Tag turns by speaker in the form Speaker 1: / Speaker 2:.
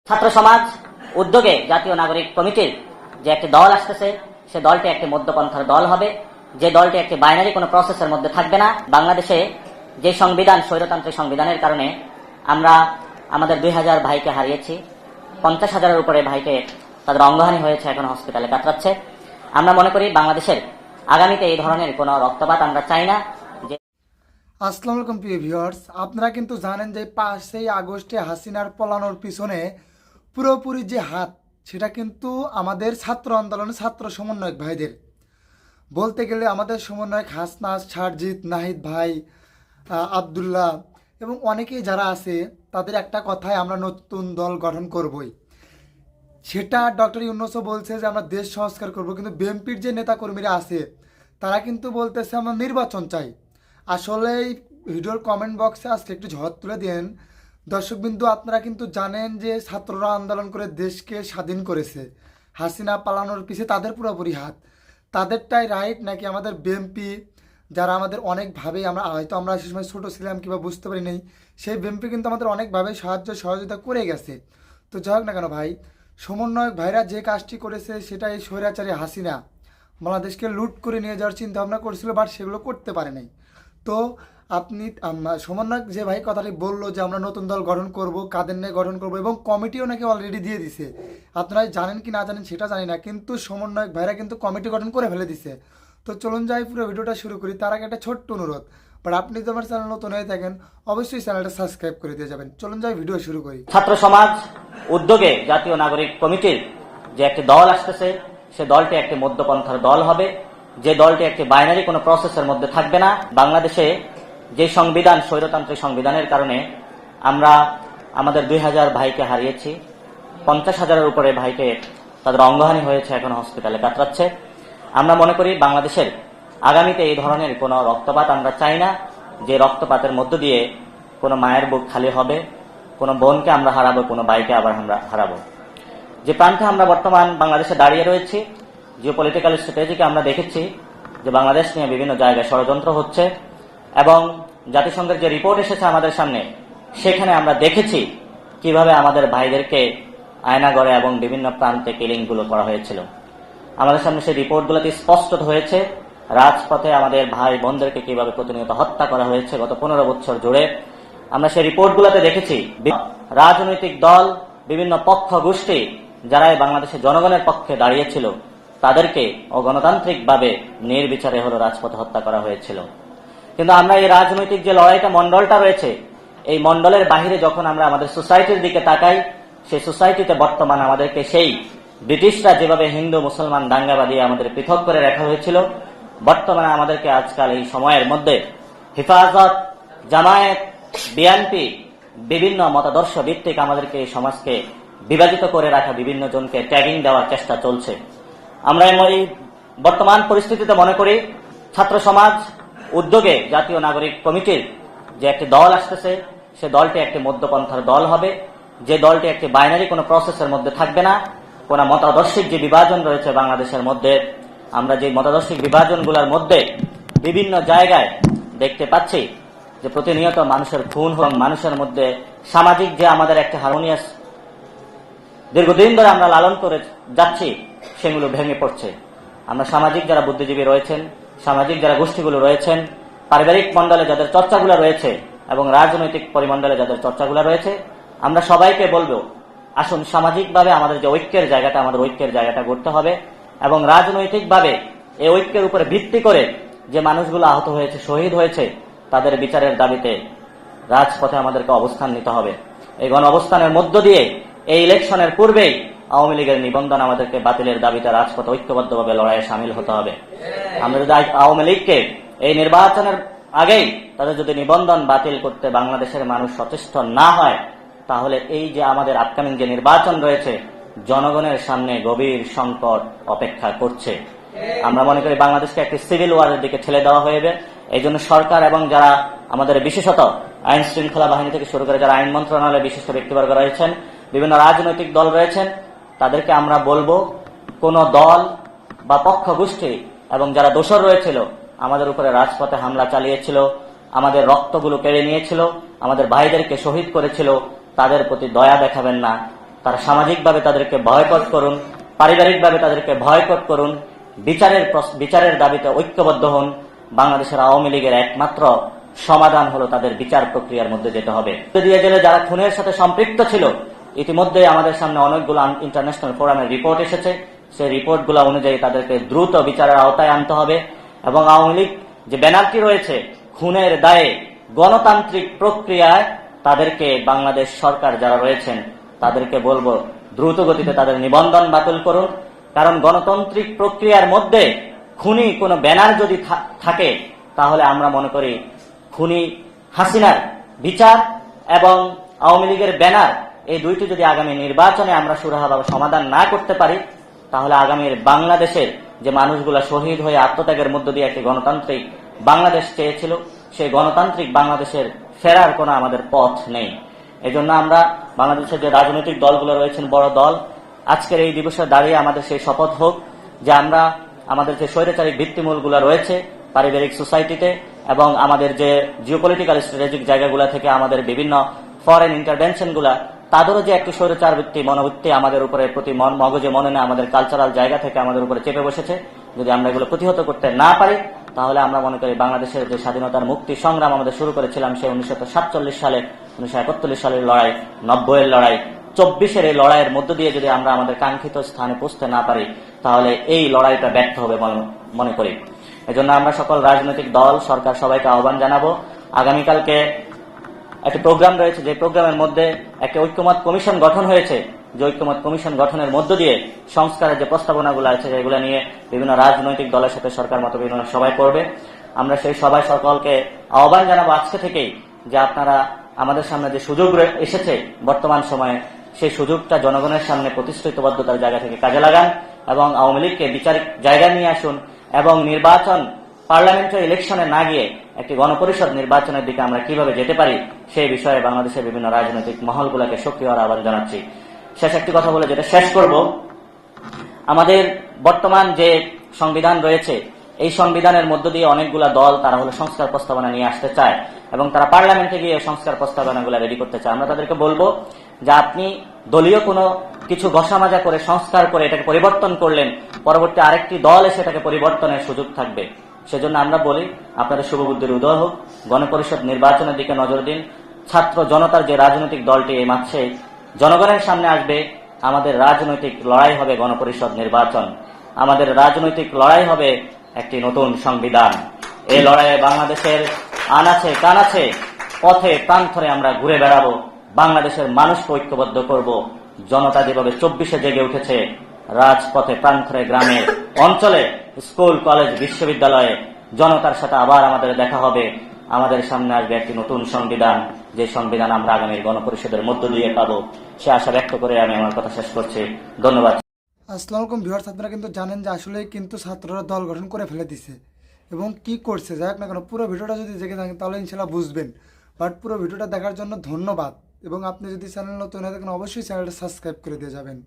Speaker 1: ছাত্র সমাজ উদ্যোগে জাতীয় নাগরিক কমিটির যে একটি দল আসতেছে, সে দলটি একটি মধ্যপন্থার দল হবে, যে দলটি একটি বাইনারি কোনো প্রসেসের মধ্যে থাকবে না। বাংলাদেশে যে সংবিধান, স্বৈরতান্ত্রিক সংবিধানের কারণে আমরা আমাদের 2000 ভাইকে হারিয়েছি, 50,000-এর উপরে ভাইকে তাদের অঙ্গহানি হয়েছে, এখন হসপিটালে কাতরাচ্ছে। আমরা মনে করি বাংলাদেশের আগামীতে এই ধরনের কোনো রক্তপাত আমরা চাই না।
Speaker 2: আসসালামু আলাইকুম প্রিয় ভিউয়ার্স, আপনারা কিন্তু জানেন যে 5ই আগস্টে হাসিনার পলানোর পিছনে পুরোপুরি যে হাত, সেটা কিন্তু আমাদের ছাত্র আন্দোলনের ছাত্র সমন্বয়ক ভাইদের। বলতে গেলে আমাদের সমন্বয়ক হাসনাস, সারজিৎ, নাহিদ ভাই, আবদুল্লাহ এবং অনেকেই যারা আছে, তাদের একটা কথায় আমরা নতুন দল গঠন করবই। সেটা ডক্টর ইউনূসও বলছে যে আমরা দেশ সংস্কার করব, কিন্তু বিএনপির যে নেতাকর্মীরা আছে তারা কিন্তু বলতেছে আমরা নির্বাচন চাই। আসলে এই ভিডিওর কমেন্ট বক্সে আজকে একটু ঝড় তুলে দেন দর্শকবিন্দু। আপনারা কিন্তু জানেন যে ছাত্ররা আন্দোলন করে দেশকে স্বাধীন করেছে, হাসিনা পালানোর পিছিয়ে তাদের পুরোপুরি হাত। তাদেরটাই রাইট নাকি আমাদের বিএনপি, যারা আমাদের অনেকভাবেই আমরা সে সময় ছোটো ছিলাম কিংবা বুঝতে পারি নাই, সেই বিএনপি কিন্তু আমাদের অনেকভাবে সহযোগিতা করে গেছে। তো যাই হোক না কেন ভাই, সমন্বয়ক ভাইরা যে কাজটি করেছে সেটা এই স্বৈরাচারী হাসিনা বাংলাদেশকে লুট করে নিয়ে যাওয়ার চিন্তা ভাবনা করেছিল, বাট সেগুলো করতে পারে নাই। তো আপনি সমন্বয়ক যে ভাই কথাটি বললো যে আমরা নতুন দল গঠন করব, কাদের নিয়ে গঠন করব, এবং কমিটিও নাকি অলরেডি দিয়ে দিছে। আপনারা জানেন কি না জানেন সেটা জানি না, কিন্তু সমন্বয়ক ভাইরা কিন্তু কমিটি গঠন করে ফেলে দিছে। তো চলুন যাই পুরো ভিডিওটা শুরু করি। তার আগে একটা ছোট্ট অনুরোধ, বাট আপনি যদি আমার চ্যানেল নতুন হয়ে থাকেন অবশ্যই চ্যানেলটা সাবস্ক্রাইব করে দিয়ে যাবেন। চলুন যাই ভিডিও শুরু করি।
Speaker 1: ছাত্র সমাজ উদ্যোগে জাতীয় নাগরিক কমিটির যে একটি দল আসতেছে, সে দলটি একটি মধ্যপন্থার দল হবে, যে দলটি একটি বাইনারি কোনো প্রসেসের মধ্যে থাকবে না। বাংলাদেশে যে সংবিধান, স্বৈরতান্ত্রিক সংবিধানের কারণে আমরা আমাদের 2000 ভাইকে হারিয়েছি, 50,000-এর উপরে ভাইকে তাদের অঙ্গহানি হয়েছে, এখন হসপিটালে কাতরাচ্ছে। আমরা মনে করি বাংলাদেশের আগামীতে এই ধরনের কোনো রক্তপাত আমরা চাই না, যে রক্তপাতের মধ্য দিয়ে কোনো মায়ের বুক খালি হবে, কোনো বোনকে আমরা হারাবো, কোনো ভাইকে আবার আমরা হারাবো। যে প্রান্তে আমরা বর্তমান বাংলাদেশে দাঁড়িয়ে রয়েছি, জিওপলিটিক্যাল স্ট্র্যাটেজিকে আমরা দেখেছি যে বাংলাদেশ নিয়ে বিভিন্ন জায়গায় ষড়যন্ত্র হচ্ছে, এবং জাতিসংঘের যে রিপোর্ট এসেছে আমাদের সামনে, সেখানে আমরা দেখেছি কিভাবে আমাদের ভাইদেরকে আয়নাগড়ে এবং বিভিন্ন প্রান্তে কিলিংগুলো করা হয়েছিল। আমাদের সামনে সেই রিপোর্টগুলোতে স্পষ্ট হয়েছে রাজপথে আমাদের ভাই বোনদেরকে কিভাবে প্রতিনিয়ত হত্যা করা হয়েছে গত 15 বছর জুড়ে। আমরা সেই রিপোর্টগুলোতে দেখেছি রাজনৈতিক দল, বিভিন্ন পক্ষ গোষ্ঠী যারা বাংলাদেশের জনগণের পক্ষে দাঁড়িয়েছিল, তাদেরকে অগণতান্ত্রিকভাবে নির্বিচারে হলো রাজপথে হত্যা করা হয়েছিল। কিন্তু আমরা এই রাজনৈতিক যে লড়াইটা, মন্ডলটা রয়েছে, এই মন্ডলের বাহিরে যখন আমরা আমাদের সোসাইটির দিকে তাকাই, সেই সোসাইটিতে বর্তমান আমাদেরকে সেই ব্রিটিশরা যেভাবে হিন্দু মুসলমান দাঙ্গা বাঁধিয়ে আমাদের পৃথক করে রাখা হয়েছিল, বর্তমানে আমাদেরকে আজকাল এই সময়ের মধ্যে হেফাজত, জামায়াত, বিএনপি, বিভিন্ন মতাদর্শ ভিত্তিক আমাদেরকে এই সমাজকে বিভাজিত করে রাখা বিভিন্ন জনকে ট্যাগিং দেওয়ার চেষ্টা চলছে। আমরা এই বর্তমান পরিস্থিতিতে মনে করি ছাত্র সমাজ উদ্যোগে জাতীয় নাগরিক কমিটির যে একটি দল আসতেছে, সে দলটি একটি মধ্যপন্থার দল হবে, যে দলটি একটি বাইনারি কোনো প্রসেসের মধ্যে থাকবে না। কোন মতাদর্শিক যে বিভাজন রয়েছে বাংলাদেশের মধ্যে, আমরা যে মতাদর্শিক বিভাজনগুলোর মধ্যে বিভিন্ন জায়গায় দেখতে পাচ্ছি যে প্রতিনিয়ত মানুষের খুন এবং মানুষের মধ্যে সামাজিক যে আমাদের একটা হারমোনিয়াস দীর্ঘদিন ধরে আমরা লালন করে যাচ্ছি, সেগুলো ভেঙে পড়ছে। আমরা সামাজিক যারা বুদ্ধিজীবী রয়েছেন, সামাজিক যারা গোষ্ঠীগুলো রয়েছেন, পারিবারিক মন্ডলে যাদের চর্চাগুলো রয়েছে এবং রাজনৈতিক পরিমণ্ডলে যাদের চর্চাগুলো রয়েছে, আমরা সবাইকে বলবো আসুন সামাজিকভাবে আমাদের যে ঐক্যের জায়গাটা, আমাদের ঐক্যের জায়গাটা গড়তে হবে, এবং রাজনৈতিকভাবে এই ঐক্যের উপরে ভিত্তি করে যে মানুষগুলো আহত হয়েছে, শহীদ হয়েছে, তাদের বিচারের দাবিতে রাজপথে আমাদেরকে অবস্থান নিতে হবে। এই গণ অবস্থানের মধ্য দিয়ে এই ইলেকশনের পূর্বেই আওয়ামী লীগের নিবন্ধন আমাদেরকে বাতিলের দাবিতে রাজপথে ঐক্যবদ্ধভাবে লড়াইয়ে সামিল হতে হবে। আমরা যদি আওয়ামী লীগকে এই নির্বাচনের আগেই তাদের যদি নিবন্ধন বাতিল করতে বাংলাদেশের মানুষ সচেষ্ট না হয়, তাহলে এই যে আমাদের আপকামিং যে নির্বাচন রয়েছে, জনগণের সামনে গভীর সংকট অপেক্ষা করছে। আমরা মনে করি বাংলাদেশকে একটি সিভিল ওয়ারের দিকে ঠেলে দেওয়া হয়ে। এই জন্য সরকার এবং যারা আমাদের বিশেষত আইন শৃঙ্খলা বাহিনী থেকে শুরু করে যারা আইন মন্ত্রণালয়ে বিশিষ্ট ব্যক্তিবর্গ রয়েছেন, বিভিন্ন রাজনৈতিক দল রয়েছেন, তাদেরকে আমরা বলবো কোন দল বা পক্ষ গোষ্ঠী এবং যারা দোষর রয়েছিল, আমাদের উপরে রাজপথে হামলা চালিয়েছিল, আমাদের রক্তগুলো কেড়ে নিয়েছিল, আমাদের ভাইদেরকে শহীদ করেছিল, তাদের প্রতি দয়া দেখাবেন না, তারা সামাজিকভাবে তাদেরকে বয়কট করুন, পারিবারিকভাবে তাদেরকে বয়কট করুন, বিচারের দাবিতে ঐক্যবদ্ধ হন। বাংলাদেশের আওয়ামী লীগের একমাত্র সমাধান হলো তাদের বিচার প্রক্রিয়ার মধ্যে যেতে হবে। দিয়ে গেলে যারা খুনের সাথে সম্পৃক্ত ছিল, ইতিমধ্যে আমাদের সামনে অনেকগুলো ইন্টারন্যাশনাল ফোরামের রিপোর্ট এসেছে। সেই রিপোর্টগুলো অনুযায়ী তাদেরকে দ্রুত বিচারের আওতায় আনতে হবে এবং আওয়ামী লীগ যে ব্যানারটি রয়েছে খুনের দায়ে গণতান্ত্রিক প্রক্রিয়ায় তাদেরকে বাংলাদেশ সরকার যারা রয়েছেন তাদেরকে বলবো দ্রুত গতিতে তাদের নিবন্ধন বাতিল করুন। কারণ গণতান্ত্রিক প্রক্রিয়ার মধ্যে খুনি কোনো ব্যানার যদি থাকে তাহলে আমরা মনে করি খুনি হাসিনার বিচার এবং আওয়ামী লীগের ব্যানার এই দুইটি যদি আগামী নির্বাচনে আমরা সুরাহাভাবে সমাধান না করতে পারি তাহলে আগামীর বাংলাদেশের যে মানুষগুলা শহীদ হয়ে আত্মত্যাগের মধ্য দিয়ে একটি গণতান্ত্রিক বাংলাদেশ চেয়েছিল সেই গণতান্ত্রিক বাংলাদেশের ফেরার কোনো আমাদের পথ নেই। এজন্য আমরা বাংলাদেশের যে রাজনৈতিক দলগুলো রয়েছেন বড় দল, আজকের এই দিবসে দাঁড়িয়ে আমাদের সেই শপথ হোক যে আমরা আমাদের যে স্বৈরাচারিক ভিত্তিমূলগুলো রয়েছে পারিবারিক সোসাইটিতে এবং আমাদের যে জিওপলিটিক্যাল স্ট্র্যাটেজিক জায়গাগুলো থেকে আমাদের বিভিন্ন ফরেন ইন্টারভেনশনগুলা তাদেরও যে একটি স্বৈরাচার মনোবৃত্তি আমাদের উপরে প্রতি মগজে মনে না আমাদের কালচারাল জায়গা থেকে আমাদের উপরে চেপে বসেছে, যদি আমরা এগুলো প্রতিহত করতে না পারি তাহলে আমরা মনে করি বাংলাদেশের যে স্বাধীনতার মুক্তি সংগ্রাম আমাদের শুরু করেছিলাম সেই 1947 সালে, 1971 সালের লড়াই, 90-এর লড়াই, 24-এর এই লড়াইয়ের মধ্য দিয়ে যদি আমরা আমাদের কাঙ্ক্ষিত স্থানে পৌঁছতে না পারি তাহলে এই লড়াইটা ব্যর্থ হবে মনে করি। এজন্য আমরা সকল রাজনৈতিক দল, সরকার সবাইকে আহ্বান জানাবো, আগামীকালকে একটি প্রোগ্রাম রয়েছে যে প্রোগ্রামের মধ্যে একটি ঐক্যমত কমিশন গঠন হয়েছে, যে ঐক্যমত কমিশন গঠনের মধ্য দিয়ে সংস্কারের যে প্রস্তাবনাগুলো আছে সেগুলো নিয়ে বিভিন্ন রাজনৈতিক দলের সাথে সরকার মত বিভিন্ন সভায় করবে। আমরা সেই সভায় সকলকে আহ্বান জানাবো আজকে থেকেই যে আপনারা আমাদের সামনে যে সুযোগ এসেছে বর্তমান সময়ে সেই সুযোগটা জনগণের সামনে প্রতিশ্রুতিবদ্ধতার জায়গা থেকে কাজে লাগান এবং আওয়ামী লীগকে বিচারিক জায়গায় নিয়ে আসুন এবং নির্বাচন পার্লামেন্টারি ইলেকশনে না গিয়ে একটি গণপরিষদ নির্বাচনের দিকে আমরা কিভাবে যেতে পারি সেই বিষয়ে বাংলাদেশের বিভিন্ন রাজনৈতিক মহলগুলোকে সক্রিয় হওয়ার আহ্বান জানাচ্ছি। শেষ একটি কথা বলে যেটা শেষ করব, আমাদের বর্তমান যে সংবিধান রয়েছে এই সংবিধানের মধ্য দিয়ে অনেকগুলা দল তারা হলো সংস্কার প্রস্তাবনা নিয়ে আসতে চায় এবং তারা পার্লামেন্টে গিয়ে সংস্কার প্রস্তাবনাগুলো রেডি করতে চায়। আমরা তাদেরকে বলবো যে আপনি দলীয় কোনো কিছু ঘষামাজা করে সংস্কার করে এটাকে পরিবর্তন করলেন, পরবর্তী আরেকটি দল এসে এটাকে পরিবর্তনের সুযোগ থাকবে। সেজন্য আমরা বলি আপনাদের শুভবুদ্ধির উদয় হোক, গণপরিষদ নির্বাচনের দিকে নজর দিন। ছাত্র জনতার যে রাজনৈতিক দলটি এই মাসে জনগণের সামনে আসবে, আমাদের রাজনৈতিক লড়াই হবে গণপরিষদ নির্বাচন, আমাদের রাজনৈতিক লড়াই হবে একটি নতুন সংবিধান। এই লড়াইয়ে বাংলাদেশের আনাচে কানাচে পথে প্রান্তরে আমরা ঘুরে বেড়াবো, বাংলাদেশের মানুষকে ঐক্যবদ্ধ করব। জনতা যেভাবে 24-এ জেগে উঠেছে রাজপথে প্রান্তরে গ্রামের অঞ্চলে স্কুল কলেজ বিশ্ববিদ্যালয়ে জনতার সাথে আবার আমাদের দেখা হবে। আমাদের সামনে আসবে একটি নতুন সংবিধান, যে সংবিধান আমরা আগামী গণপরিষদের মধ্য দিয়ে পাবো, সে আশা ব্যক্ত করে আমি আমার কথা শেষ করছি। ধন্যবাদ।
Speaker 2: আসসালামু আলাইকুম ভিউয়ার্স, আপনারা কিন্তু জানেন যে আসলে কিন্তু ছাত্ররা দল গঠন করে ফেলে দিছে এবং কি করছে যাই হোক না কেন পুরো ভিডিওটা যদি দেখে থাকেন তাহলে ইনশাল্লাহ বুঝবেন। বাট পুরো ভিডিওটা দেখার জন্য ধন্যবাদ এবং আপনি যদি চ্যানেল নতুন হয়ে থাকেন অবশ্যই চ্যানেলটা সাবস্ক্রাইব করে দিয়ে যাবেন।